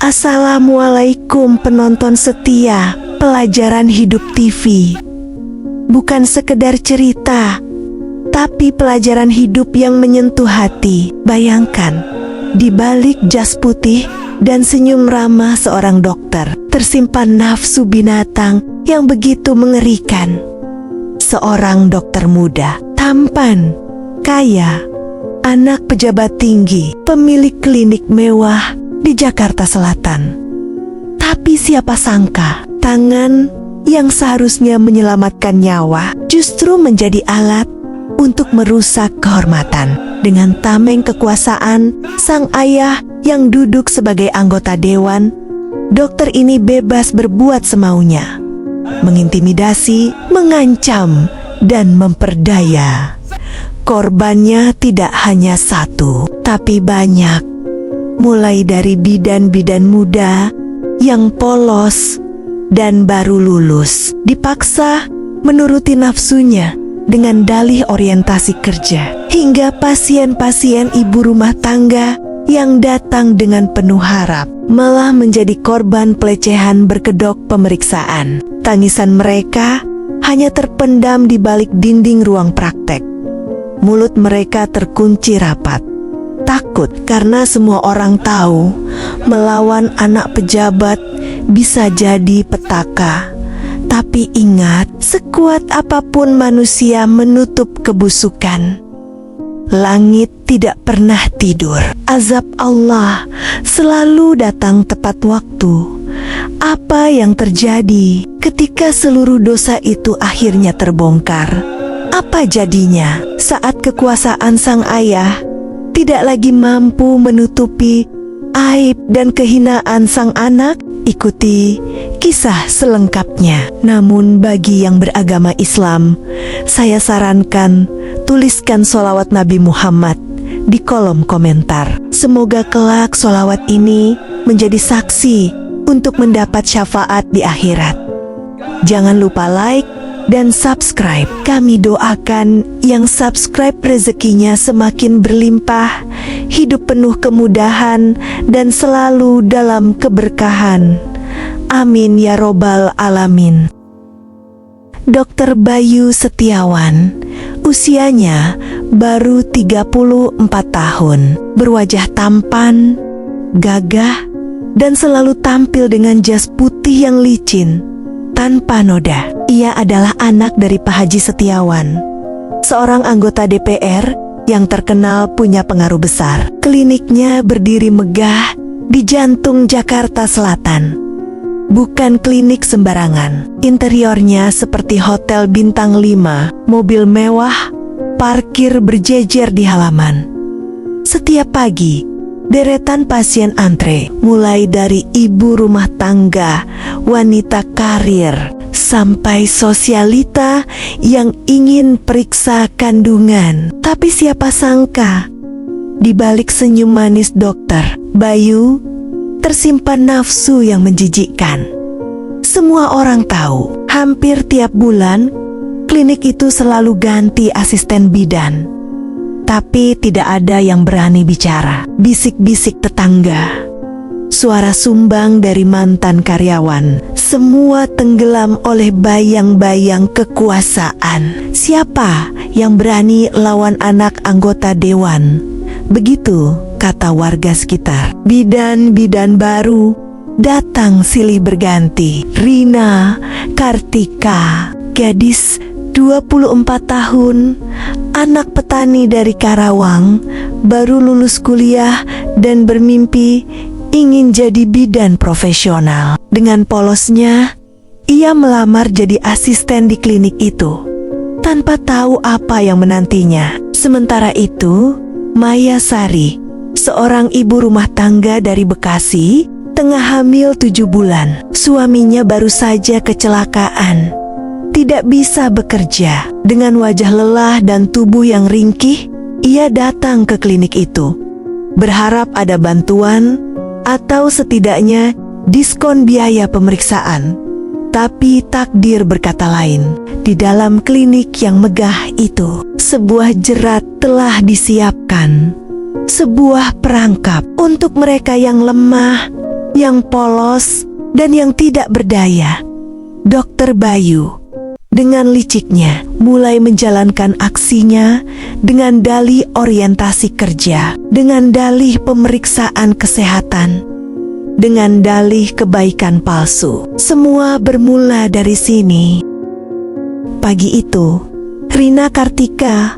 Assalamualaikum penonton setia Pelajaran Hidup TV. Bukan sekedar cerita, tapi pelajaran hidup yang menyentuh hati. Bayangkan, di balik jas putih dan senyum ramah seorang dokter, tersimpan nafsu binatang yang begitu mengerikan. Seorang dokter muda, tampan, kaya, anak pejabat tinggi, pemilik klinik mewah di Jakarta Selatan. Tapi siapa sangka, tangan yang seharusnya menyelamatkan nyawa justru menjadi alat untuk merusak kehormatan. Dengan tameng kekuasaan sang ayah yang duduk sebagai anggota dewan, dokter ini bebas berbuat semaunya, mengintimidasi, mengancam, dan memperdaya. Korbannya tidak hanya satu, tapi banyak. Mulai dari bidan-bidan muda yang polos dan baru lulus, dipaksa menuruti nafsunya dengan dalih orientasi kerja, hingga pasien-pasien ibu rumah tangga yang datang dengan penuh harap malah menjadi korban pelecehan berkedok pemeriksaan. Tangisan mereka hanya terpendam di balik dinding ruang praktek. Mulut mereka terkunci rapat. Takut karena semua orang tahu melawan anak pejabat bisa jadi petaka. Tapi ingat, sekuat apapun manusia menutup kebusukan, langit tidak pernah tidur. Azab Allah selalu datang tepat waktu. Apa yang terjadi ketika seluruh dosa itu akhirnya terbongkar? Apa jadinya saat kekuasaan sang ayah tidak lagi mampu menutupi aib dan kehinaan sang anak? Ikuti kisah selengkapnya. Namun bagi yang beragama Islam, saya sarankan tuliskan sholawat Nabi Muhammad di kolom komentar. Semoga kelak sholawat ini menjadi saksi untuk mendapat syafaat di akhirat. Jangan lupa like dan subscribe. Kami doakan yang subscribe rezekinya semakin berlimpah, hidup penuh kemudahan, dan selalu dalam keberkahan. Amin ya robbal alamin. Dr. Bayu Setiawan, usianya baru 34 tahun, berwajah tampan, gagah, dan selalu tampil dengan jas putih yang licin tanpa noda. Ia adalah anak dari Pak Haji Setiawan, seorang anggota DPR yang terkenal punya pengaruh besar. Kliniknya berdiri megah di jantung Jakarta Selatan. Bukan klinik sembarangan. Interiornya seperti hotel bintang 5, mobil mewah parkir berjejer di halaman. Setiap pagi, deretan pasien antre, mulai dari ibu rumah tangga, wanita karir, sampai sosialita yang ingin periksa kandungan. Tapi siapa sangka, di balik senyum manis dokter Bayu tersimpan nafsu yang menjijikkan. Semua orang tahu, hampir tiap bulan klinik itu selalu ganti asisten bidan. Tapi tidak ada yang berani bicara. Bisik-bisik tetangga, suara sumbang dari mantan karyawan, semua tenggelam oleh bayang-bayang kekuasaan. Siapa yang berani lawan anak anggota dewan? Begitu kata warga sekitar. Bidan-bidan baru datang silih berganti. Rina Kartika, gadis 24 tahun, anak petani dari Karawang, baru lulus kuliah dan bermimpi ingin jadi bidan profesional. Dengan polosnya, ia melamar jadi asisten di klinik itu, tanpa tahu apa yang menantinya. Sementara itu, Maya Sari, seorang ibu rumah tangga dari Bekasi, tengah hamil 7 bulan. Suaminya baru saja kecelakaan, tidak bisa bekerja. Dengan wajah lelah dan tubuh yang ringkih, ia datang ke klinik itu, berharap ada bantuan atau setidaknya diskon biaya pemeriksaan. Tapi takdir berkata lain. Di dalam klinik yang megah itu, sebuah jerat telah disiapkan. Sebuah perangkap untuk mereka yang lemah, yang polos, dan yang tidak berdaya. Dokter Bayu dengan liciknya mulai menjalankan aksinya dengan dalih orientasi kerja, dengan dalih pemeriksaan kesehatan, dengan dalih kebaikan palsu. Semua bermula dari sini. Pagi itu, Rina Kartika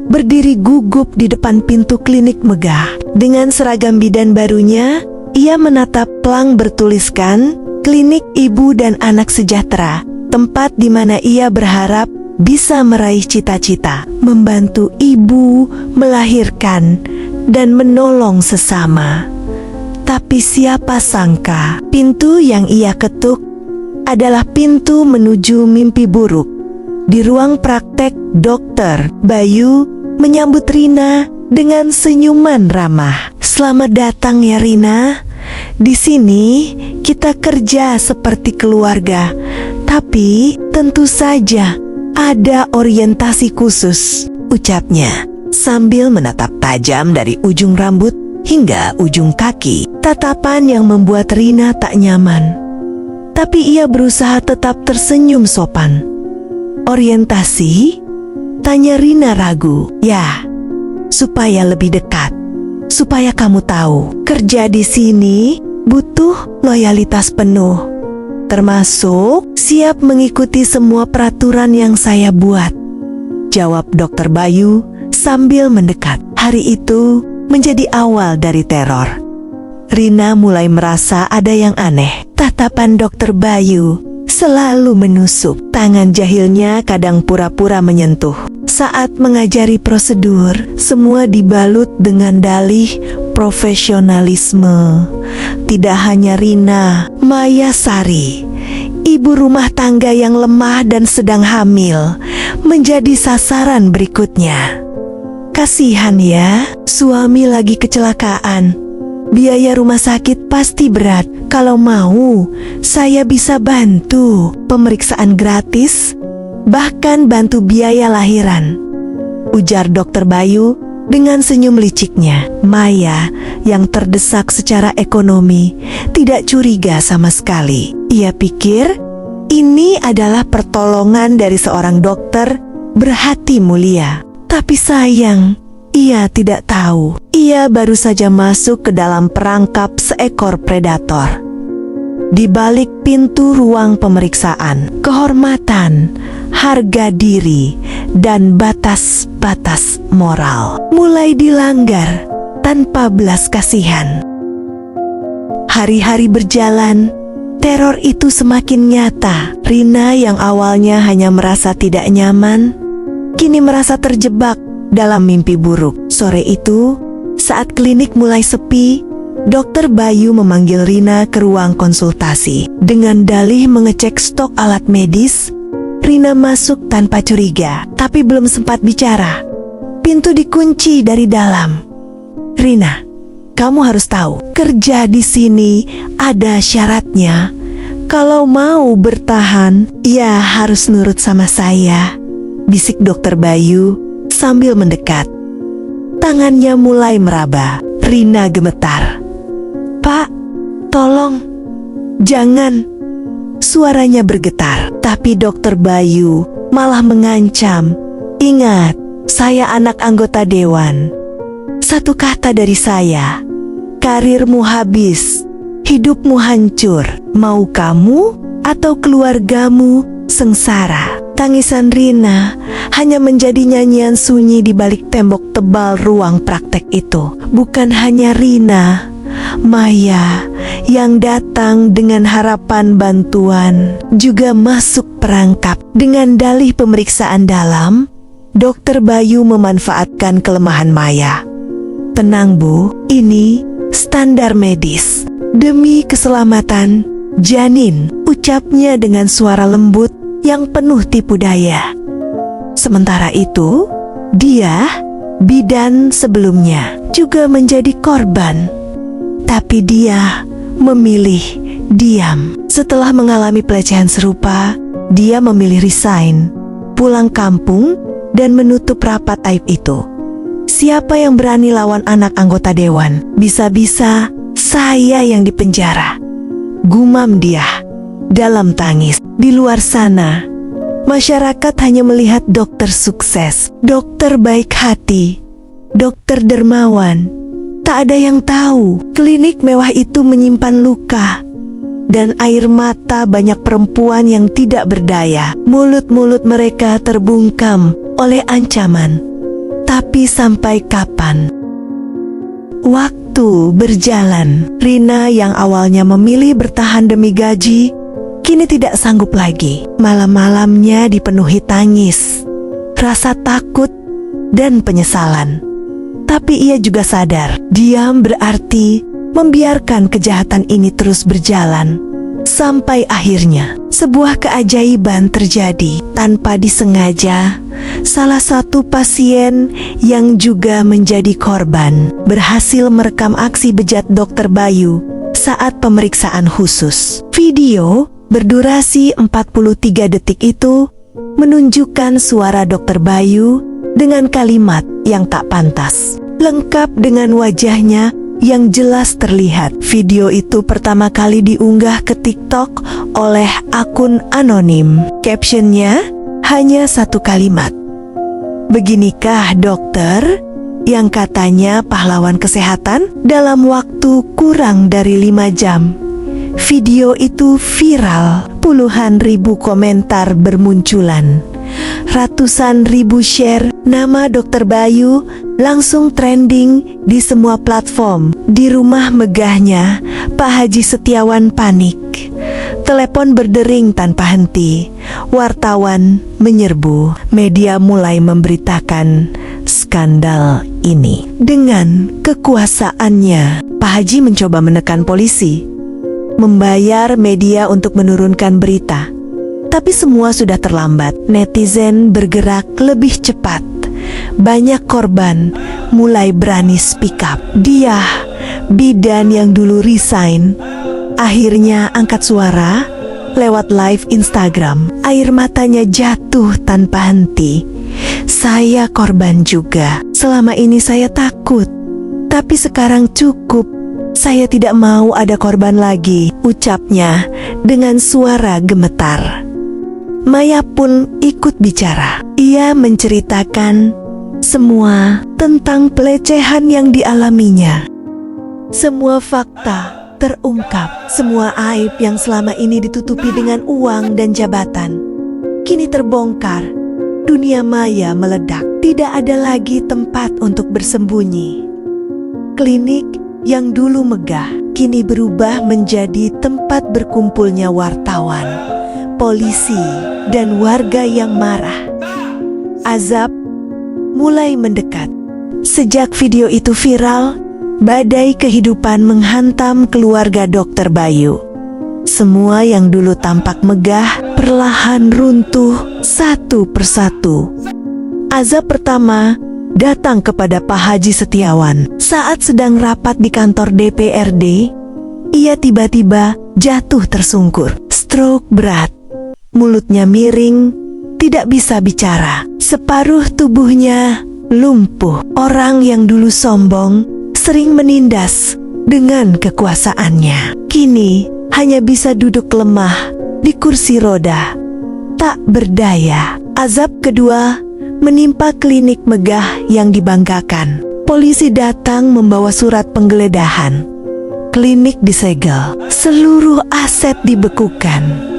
berdiri gugup di depan pintu klinik megah. Dengan seragam bidan barunya, ia menatap pelang bertuliskan Klinik Ibu dan Anak Sejahtera, tempat di mana ia berharap bisa meraih cita-cita, membantu ibu melahirkan dan menolong sesama. Tapi siapa sangka, pintu yang ia ketuk adalah pintu menuju mimpi buruk. Di ruang praktek, Dokter Bayu menyambut Rina dengan senyuman ramah. "Selamat datang ya Rina. Di sini kita kerja seperti keluarga, tapi tentu saja ada orientasi khusus," ucapnya sambil menatap tajam dari ujung rambut hingga ujung kaki. Tatapan yang membuat Rina tak nyaman. Tapi ia berusaha tetap tersenyum sopan. "Orientasi?" tanya Rina ragu. "Ya, supaya lebih dekat. Supaya kamu tahu, kerja di sini butuh loyalitas penuh, termasuk siap mengikuti semua peraturan yang saya buat," jawab Dokter Bayu sambil mendekat. Hari itu menjadi awal dari teror. Rina mulai merasa ada yang aneh. Tatapan Dokter Bayu selalu menusuk. Tangan jahilnya kadang pura-pura menyentuh. Saat mengajari prosedur, semua dibalut dengan dalih profesionalisme. Tidak hanya Rina, Maya Sari, ibu rumah tangga yang lemah dan sedang hamil, menjadi sasaran berikutnya. "Kasihan ya, suami lagi kecelakaan. Biaya rumah sakit pasti berat. Kalau mau, saya bisa bantu pemeriksaan gratis, bahkan bantu biaya lahiran," ujar Dokter Bayu dengan senyum liciknya. Maya yang terdesak secara ekonomi tidak curiga sama sekali. Ia pikir ini adalah pertolongan dari seorang dokter berhati mulia. Tapi sayang, ia tidak tahu. Ia baru saja masuk ke dalam perangkap seekor predator. Di balik pintu ruang pemeriksaan, kehormatan, harga diri, dan batas-batas moral mulai dilanggar tanpa belas kasihan. Hari-hari berjalan, teror itu semakin nyata. Rina yang awalnya hanya merasa tidak nyaman, kini merasa terjebak dalam mimpi buruk. Sore itu, saat klinik mulai sepi, Dokter Bayu memanggil Rina ke ruang konsultasi. Dengan dalih mengecek stok alat medis, Rina masuk tanpa curiga, tapi belum sempat bicara. Pintu dikunci dari dalam. "Rina, kamu harus tahu, kerja di sini ada syaratnya. Kalau mau bertahan, ya harus nurut sama saya," bisik Dokter Bayu sambil mendekat. Tangannya mulai meraba. Rina gemetar. "Pak, tolong, jangan." Suaranya bergetar, tapi Dokter Bayu malah mengancam. "Ingat, saya anak anggota dewan. Satu kata dari saya, karirmu habis, hidupmu hancur. Mau kamu atau keluargamu sengsara." Tangisan Rina hanya menjadi nyanyian sunyi di balik tembok tebal ruang praktek itu. Bukan hanya Rina, Maya yang datang dengan harapan bantuan juga masuk perangkap. Dengan dalih pemeriksaan dalam, Dokter Bayu memanfaatkan kelemahan Maya. "Tenang Bu, ini standar medis. Demi keselamatan janin," ucapnya dengan suara lembut yang penuh tipu daya. Sementara itu, dia, bidan sebelumnya, juga menjadi korban. Tapi dia memilih diam. Setelah mengalami pelecehan serupa, dia memilih resign, pulang kampung, dan menutup rapat aib itu. Siapa yang berani lawan anak anggota dewan? Bisa-bisa saya yang dipenjara. gumam dia dalam tangis. Di luar sana, masyarakat hanya melihat dokter sukses, dokter baik hati, dokter dermawan. Tak ada yang tahu klinik mewah itu menyimpan luka dan air mata banyak perempuan yang tidak berdaya. Mulut-mulut mereka terbungkam oleh ancaman. Tapi sampai kapan? Waktu berjalan. Rina yang awalnya memilih bertahan demi gaji, kini tidak sanggup lagi. Malam-malamnya dipenuhi tangis, rasa takut, dan penyesalan. Tapi ia juga sadar, diam berarti membiarkan kejahatan ini terus berjalan. Sampai akhirnya, sebuah keajaiban terjadi. Tanpa disengaja, salah satu pasien yang juga menjadi korban berhasil merekam aksi bejat Dr. Bayu saat pemeriksaan khusus. Video berdurasi 43 detik itu menunjukkan suara Dr. Bayu dengan kalimat yang tak pantas, lengkap dengan wajahnya yang jelas terlihat. Video itu pertama kali diunggah ke TikTok oleh akun anonim. Captionnya hanya satu kalimat, "Beginikah dokter yang katanya pahlawan kesehatan?" Dalam waktu kurang dari 5 jam, video itu viral. Puluhan ribu komentar bermunculan, ratusan ribu share. Nama Dr. Bayu langsung trending di semua platform. Di rumah megahnya, Pak Haji Setiawan panik. Telepon berdering tanpa henti. Wartawan menyerbu. Media mulai memberitakan skandal ini. Dengan kekuasaannya, Pak Haji mencoba menekan polisi, membayar media untuk menurunkan berita. Tapi semua sudah terlambat. Netizen bergerak lebih cepat. Banyak korban mulai berani speak up. Dia, bidan yang dulu resign, akhirnya angkat suara lewat live Instagram. Air matanya jatuh tanpa henti. "Saya korban juga. Selama ini saya takut. Tapi sekarang cukup. Saya tidak mau ada korban lagi," ucapnya dengan suara gemetar. Maya pun ikut bicara. Ia menceritakan semua tentang pelecehan yang dialaminya. Semua fakta terungkap. Semua aib yang selama ini ditutupi dengan uang dan jabatan kini terbongkar. Dunia maya meledak. Tidak ada lagi tempat untuk bersembunyi. Klinik yang dulu megah kini berubah menjadi tempat berkumpulnya wartawan, polisi, dan warga yang marah. Azab mulai mendekat. Sejak video itu viral, badai kehidupan menghantam keluarga Dr. Bayu. Semua yang dulu tampak megah perlahan runtuh satu persatu. Azab pertama datang kepada Pak Haji Setiawan. Saat sedang rapat di kantor DPRD, ia tiba-tiba jatuh tersungkur. Stroke berat. Mulutnya miring, tidak bisa bicara. Separuh tubuhnya lumpuh. Orang yang dulu sombong, sering menindas dengan kekuasaannya, kini hanya bisa duduk lemah di kursi roda, tak berdaya. Azab kedua menimpa klinik megah yang dibanggakan. Polisi datang membawa surat penggeledahan. Klinik disegel, seluruh aset dibekukan.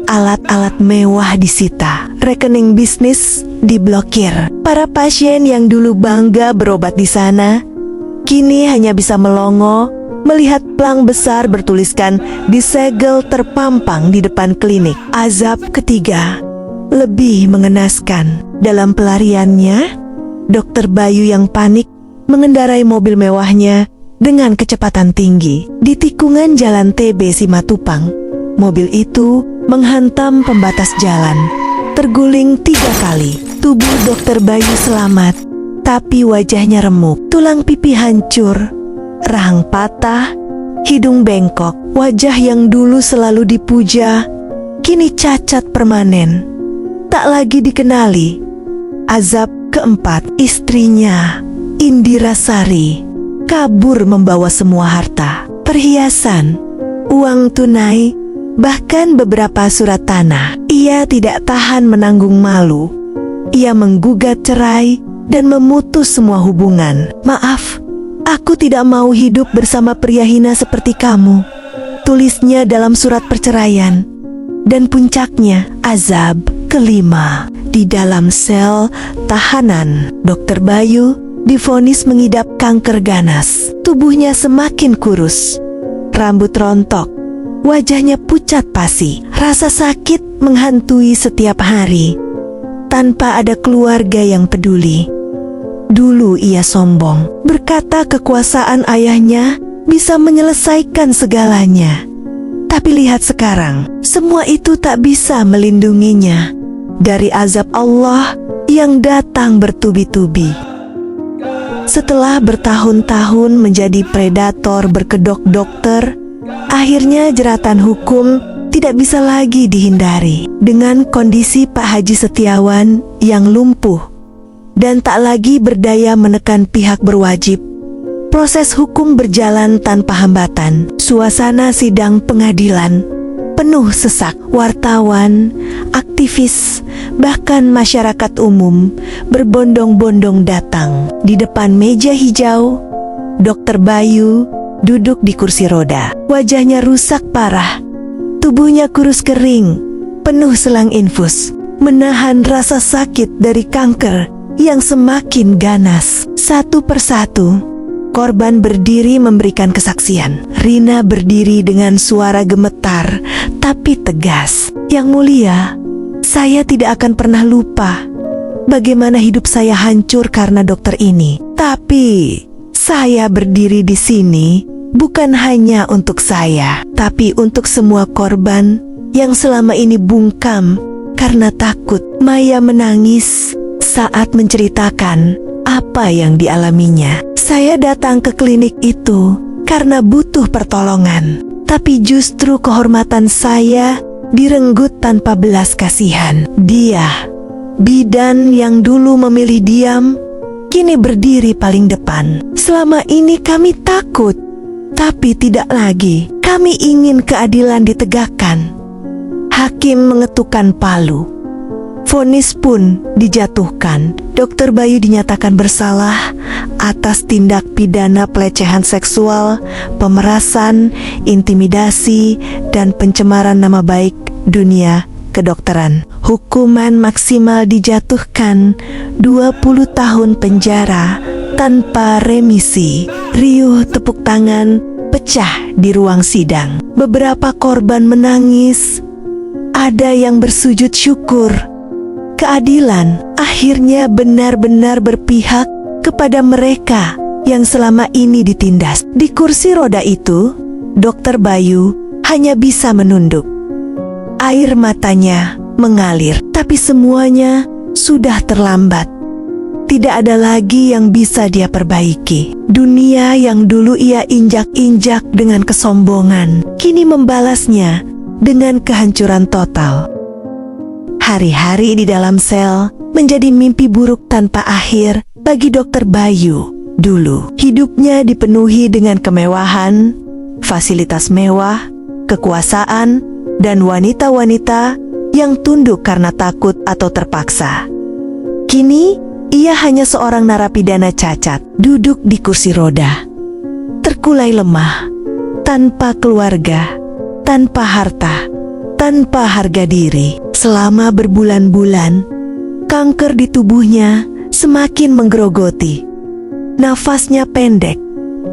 Alat-alat mewah disita, rekening bisnis diblokir. Para pasien yang dulu bangga berobat di sana, kini hanya bisa melongo melihat plang besar bertuliskan "disegel" terpampang di depan klinik. Azab ketiga lebih mengenaskan. Dalam pelariannya, Dr. Bayu yang panik mengendarai mobil mewahnya dengan kecepatan tinggi. Di tikungan jalan TB Simatupang, mobil itu menghantam pembatas jalan, terguling 3 kali. Tubuh Dr. Bayu selamat, tapi wajahnya remuk. Tulang pipi hancur, rahang patah, hidung bengkok. Wajah yang dulu selalu dipuja, kini cacat permanen, tak lagi dikenali. Azab keempat, istrinya, Indira Sari, kabur membawa semua harta, perhiasan, uang tunai, bahkan beberapa surat tanah. Ia tidak tahan menanggung malu. Ia menggugat cerai dan memutus semua hubungan. "Maaf, aku tidak mau hidup bersama pria hina seperti kamu," tulisnya dalam surat perceraian. Dan puncaknya, azab kelima. Di dalam sel tahanan, Dr. Bayu divonis mengidap kanker ganas. Tubuhnya semakin kurus, rambut rontok, wajahnya pucat pasi. Rasa sakit menghantui setiap hari, tanpa ada keluarga yang peduli. Dulu ia sombong, berkata kekuasaan ayahnya bisa menyelesaikan segalanya. Tapi lihat sekarang, semua itu tak bisa melindunginya dari azab Allah yang datang bertubi-tubi. Setelah bertahun-tahun menjadi predator berkedok dokter, akhirnya jeratan hukum tidak bisa lagi dihindari. Dengan kondisi Pak Haji Setiawan yang lumpuh dan tak lagi berdaya menekan pihak berwajib, proses hukum berjalan tanpa hambatan. Suasana sidang pengadilan penuh sesak. Wartawan, aktivis, bahkan masyarakat umum berbondong-bondong datang. Di depan meja hijau, Dr. Bayu duduk di kursi roda. Wajahnya rusak parah, tubuhnya kurus kering, penuh selang infus, menahan rasa sakit dari kanker yang semakin ganas. Satu persatu, korban berdiri memberikan kesaksian. Rina berdiri dengan suara gemetar tapi tegas. "Yang mulia, saya tidak akan pernah lupa bagaimana hidup saya hancur karena dokter ini. Tapi saya berdiri di sini bukan hanya untuk saya, tapi untuk semua korban yang selama ini bungkam karena takut." Maya menangis saat menceritakan apa yang dialaminya. "Saya datang ke klinik itu karena butuh pertolongan, tapi justru kehormatan saya direnggut tanpa belas kasihan. Dia, bidan yang dulu memilih diam, kini berdiri paling depan. Selama ini kami takut, tapi tidak lagi. Kami ingin keadilan ditegakkan." Hakim mengetukkan palu. Vonis pun dijatuhkan. Dr. Bayu dinyatakan bersalah atas tindak pidana pelecehan seksual, pemerasan, intimidasi, dan pencemaran nama baik dunia kedokteran. Hukuman maksimal dijatuhkan 20 tahun penjara tanpa remisi. Riuh tepuk tangan pecah di ruang sidang. Beberapa korban menangis, ada yang bersujud syukur. Keadilan akhirnya benar-benar berpihak kepada mereka yang selama ini ditindas. Di kursi roda itu, Dr. Bayu hanya bisa menunduk. Air matanya mengalir, tapi semuanya sudah terlambat. Tidak ada lagi yang bisa dia perbaiki. Dunia yang dulu ia injak-injak dengan kesombongan, kini membalasnya dengan kehancuran total. Hari-hari di dalam sel menjadi mimpi buruk tanpa akhir bagi Dr. Bayu. Dulu, hidupnya dipenuhi dengan kemewahan, fasilitas mewah, kekuasaan, dan wanita-wanita yang tunduk karena takut atau terpaksa. Kini, ia hanya seorang narapidana cacat, duduk di kursi roda, terkulai lemah, tanpa keluarga, tanpa harta, tanpa harga diri. Selama berbulan-bulan, kanker di tubuhnya semakin menggerogoti. Nafasnya pendek,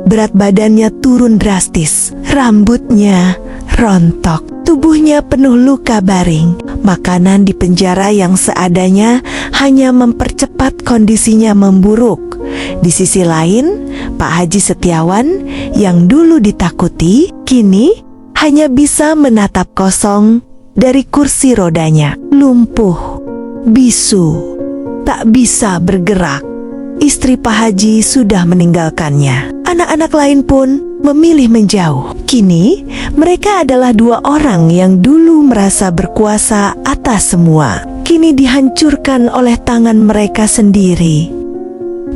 berat badannya turun drastis, rambutnya rontok, tubuhnya penuh luka baring. Makanan di penjara yang seadanya hanya mempercepat kondisinya memburuk. Di sisi lain, Pak Haji Setiawan yang dulu ditakuti, kini hanya bisa menatap kosong dari kursi rodanya. Lumpuh, bisu, tak bisa bergerak. Istri Pak Haji sudah meninggalkannya. Anak-anak lain pun memilih menjauh. Kini, mereka adalah dua orang yang dulu merasa berkuasa atas semua. Kini dihancurkan oleh tangan mereka sendiri.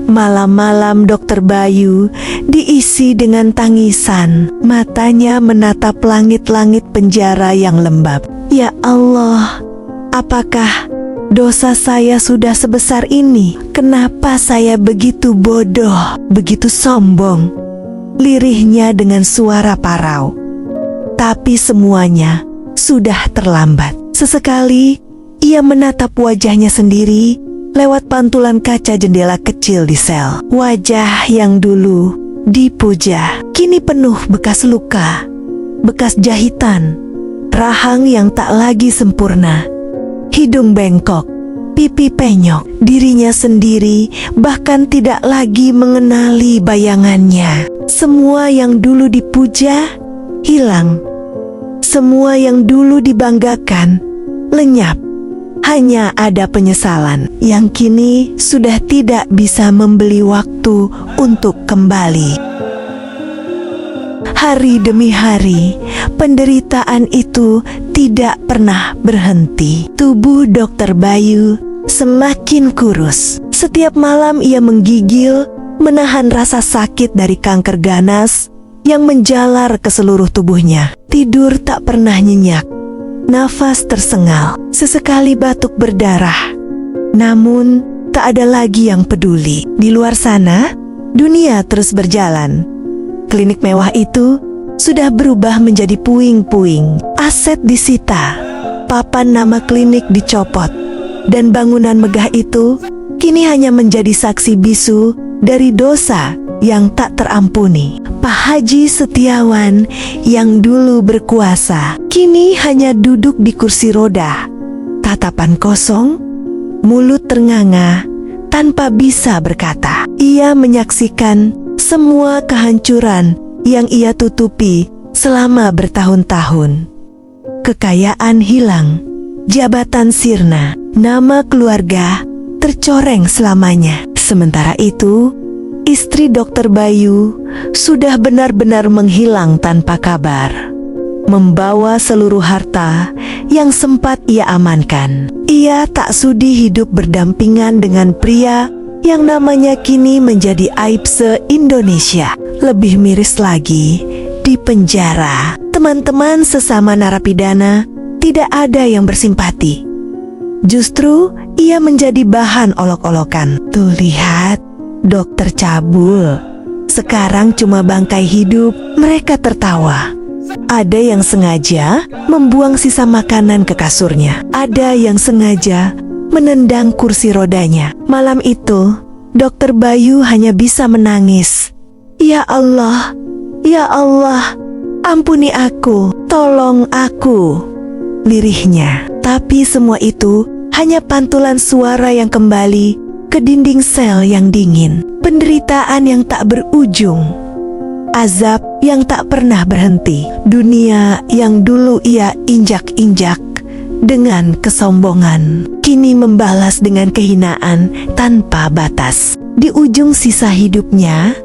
Malam-malam Dokter Bayu diisi dengan tangisan. Matanya menatap langit-langit penjara yang lembab. Ya Allah, apakah dosa saya sudah sebesar ini? Kenapa saya begitu bodoh, begitu sombong? Lirihnya dengan suara parau. Tapi semuanya sudah terlambat. Sesekali ia menatap wajahnya sendiri lewat pantulan kaca jendela kecil di sel. Wajah yang dulu dipuja kini penuh bekas luka, bekas jahitan, rahang yang tak lagi sempurna, hidung bengkok, pipi penyok. Dirinya sendiri bahkan tidak lagi mengenali bayangannya. Semua yang dulu dipuja hilang. Semua yang dulu dibanggakan lenyap. Hanya ada penyesalan yang kini sudah tidak bisa membeli waktu untuk kembali. Hari demi hari, penderitaan itu tidak pernah berhenti. Tubuh Dokter Bayu semakin kurus. Setiap malam ia menggigil, menahan rasa sakit dari kanker ganas yang menjalar ke seluruh tubuhnya. Tidur tak pernah nyenyak. Nafas tersengal, sesekali batuk berdarah. Namun, tak ada lagi yang peduli. Di luar sana, dunia terus berjalan. Klinik mewah itu sudah berubah menjadi puing-puing. Aset disita, papan nama klinik dicopot, dan bangunan megah itu kini hanya menjadi saksi bisu dari dosa yang tak terampuni. Pak Haji Setiawan yang dulu berkuasa kini hanya duduk di kursi roda, tatapan kosong, mulut ternganga tanpa bisa berkata. Ia menyaksikan semua kehancuran yang ia tutupi selama bertahun-tahun. Kekayaan hilang, jabatan sirna, nama keluarga tercoreng selamanya. Sementara itu, istri Dokter Bayu sudah benar-benar menghilang tanpa kabar, membawa seluruh harta yang sempat ia amankan. Ia tak sudi hidup berdampingan dengan pria yang namanya kini menjadi aib se-Indonesia. Lebih miris lagi, di penjara, teman-teman sesama narapidana tidak ada yang bersimpati. Justru ia menjadi bahan olok-olokan. Tuh lihat, dokter cabul, sekarang cuma bangkai hidup. Mereka tertawa. Ada yang sengaja membuang sisa makanan ke kasurnya. Ada yang sengaja menendang kursi rodanya. Malam itu, Dokter Bayu hanya bisa menangis. Ya Allah, ya Allah, ampuni aku, tolong aku, lirihnya. Tapi semua itu hanya pantulan suara yang kembali ke dinding sel yang dingin. Penderitaan yang tak berujung, azab yang tak pernah berhenti. Dunia yang dulu ia injak-injak dengan kesombongan, kini membalas dengan kehinaan tanpa batas. Di ujung sisa hidupnya,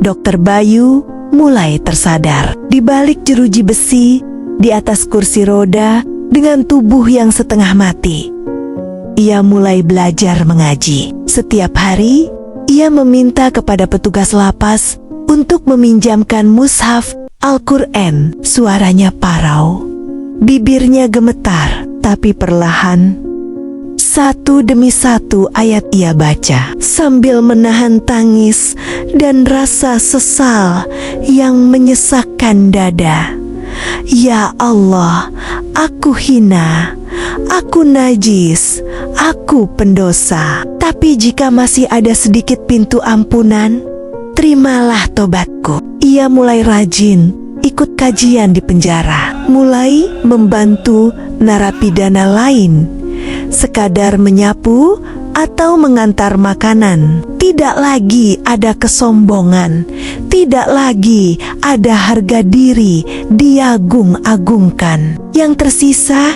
Dokter Bayu mulai tersadar. Di balik jeruji besi, di atas kursi roda, dengan tubuh yang setengah mati, ia mulai belajar mengaji. Setiap hari, ia meminta kepada petugas lapas untuk meminjamkan mushaf Al-Quran. Suaranya parau, bibirnya gemetar, tapi perlahan, satu demi satu ayat ia baca, sambil menahan tangis dan rasa sesal yang menyesakkan dada. Ya Allah, aku hina, aku najis, aku pendosa. Tapi jika masih ada sedikit pintu ampunan, terimalah tobatku. Ia mulai rajin ikut kajian di penjara, mulai membantu narapidana lain, sekadar menyapu atau mengantar makanan. Tidak lagi ada kesombongan, tidak lagi ada harga diri diagung-agungkan. Yang tersisa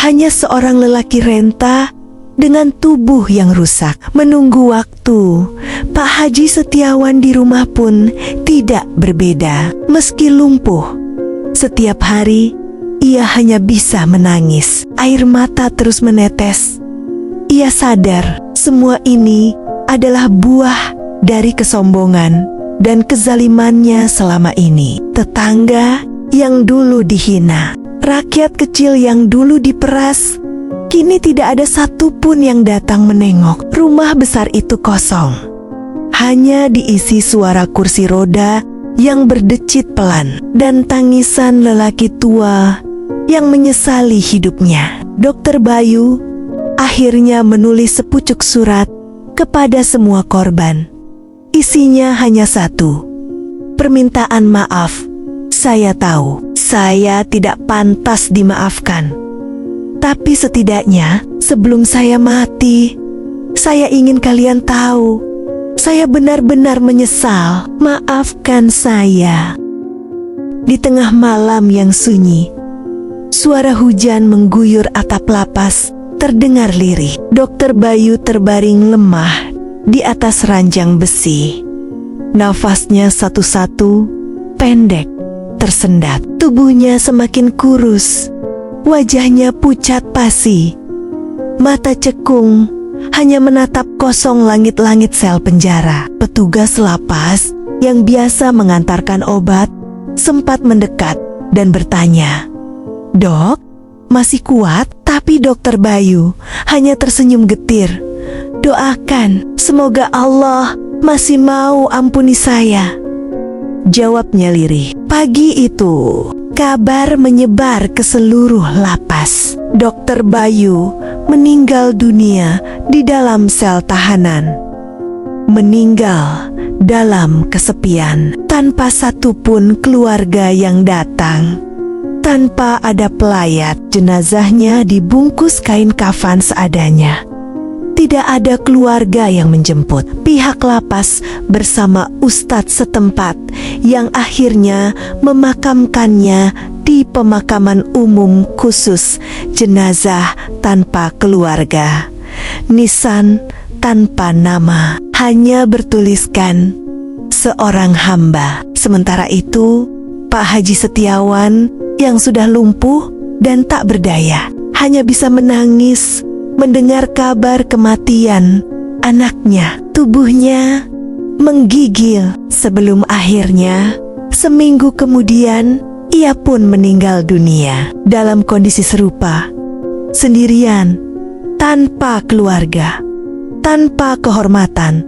hanya seorang lelaki renta dengan tubuh yang rusak, menunggu waktu. Pak Haji Setiawan di rumah pun tidak berbeda. Meski lumpuh, setiap hari ia hanya bisa menangis. Air mata terus menetes. Ia sadar semua ini adalah buah dari kesombongan dan kezalimannya selama ini. Tetangga yang dulu dihina, rakyat kecil yang dulu diperas, kini tidak ada satupun yang datang menengok. Rumah besar itu kosong, hanya diisi suara kursi roda yang berdecit pelan dan tangisan lelaki tua yang menyesali hidupnya. Dokter Bayu akhirnya menulis sepucuk surat kepada semua korban. Isinya hanya satu, permintaan maaf. Saya tahu saya tidak pantas dimaafkan, tapi setidaknya sebelum saya mati, saya ingin kalian tahu, saya benar-benar menyesal. Maafkan saya. Di tengah malam yang sunyi, suara hujan mengguyur atap lapas terdengar lirih. Dokter Bayu terbaring lemah di atas ranjang besi. Nafasnya satu-satu pendek, tersendat. Tubuhnya semakin kurus, wajahnya pucat pasi. Mata cekung, hanya menatap kosong langit-langit sel penjara. Petugas lapas yang biasa mengantarkan obat sempat mendekat dan bertanya, "Dok, masih kuat?" Tapi Dokter Bayu hanya tersenyum getir. "Doakan, semoga Allah masih mau ampuni saya," jawabnya lirih. Pagi itu, kabar menyebar ke seluruh lapas. Dokter Bayu meninggal dunia di dalam sel tahanan. Meninggal dalam kesepian, tanpa satupun keluarga yang datang. Tanpa ada pelayat, jenazahnya dibungkus kain kafan seadanya. Tidak ada keluarga yang menjemput. Pihak lapas bersama ustadz setempat yang akhirnya memakamkannya di pemakaman umum khusus jenazah tanpa keluarga. Nisan tanpa nama, hanya bertuliskan seorang hamba. Sementara itu, Pak Haji Setiawan yang sudah lumpuh dan tak berdaya hanya bisa menangis mendengar kabar kematian anaknya. Tubuhnya menggigil sebelum akhirnya seminggu kemudian ia pun meninggal dunia dalam kondisi serupa, sendirian, tanpa keluarga, tanpa kehormatan.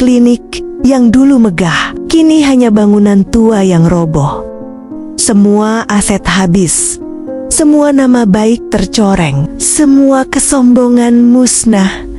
Klinik yang dulu megah kini hanya bangunan tua yang roboh. Semua aset habis, semua nama baik tercoreng, semua kesombongan musnah.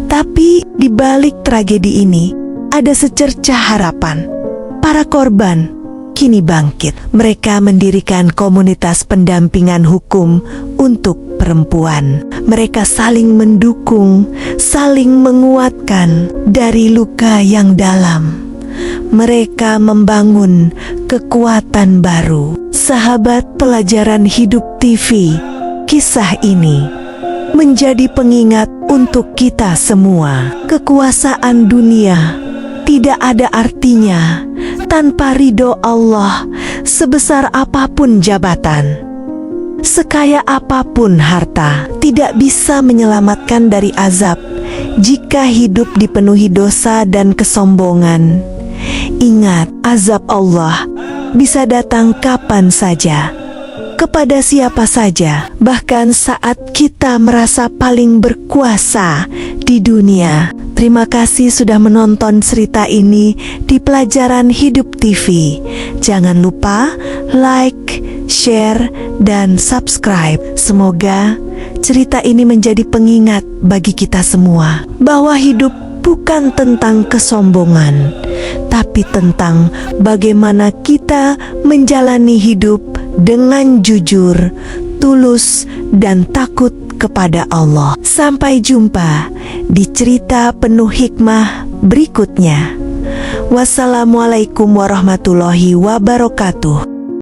Tapi di balik tragedi ini ada secercah harapan. Para korban kini bangkit. Mereka mendirikan komunitas pendampingan hukum untuk perempuan. Mereka saling mendukung, saling menguatkan dari luka yang dalam. Mereka membangun kekuatan baru. Sahabat Pelajaran Hidup TV, kisah ini menjadi pengingat untuk kita semua. Kekuasaan dunia tidak ada artinya tanpa ridho Allah. Sebesar apapun jabatan, sekaya apapun harta, tidak bisa menyelamatkan dari azab jika hidup dipenuhi dosa dan kesombongan. Ingat, azab Allah bisa datang kapan saja, kepada siapa saja, bahkan saat kita merasa paling berkuasa di dunia. Terima kasih sudah menonton cerita ini di Pelajaran Hidup TV. Jangan lupa like, share, dan subscribe. Semoga cerita ini menjadi pengingat bagi kita semua bahwa hidup bukan tentang kesombongan, tapi tentang bagaimana kita menjalani hidup dengan jujur, tulus, dan takut kepada Allah. Sampai jumpa di cerita penuh hikmah berikutnya. Wassalamualaikum warahmatullahi wabarakatuh.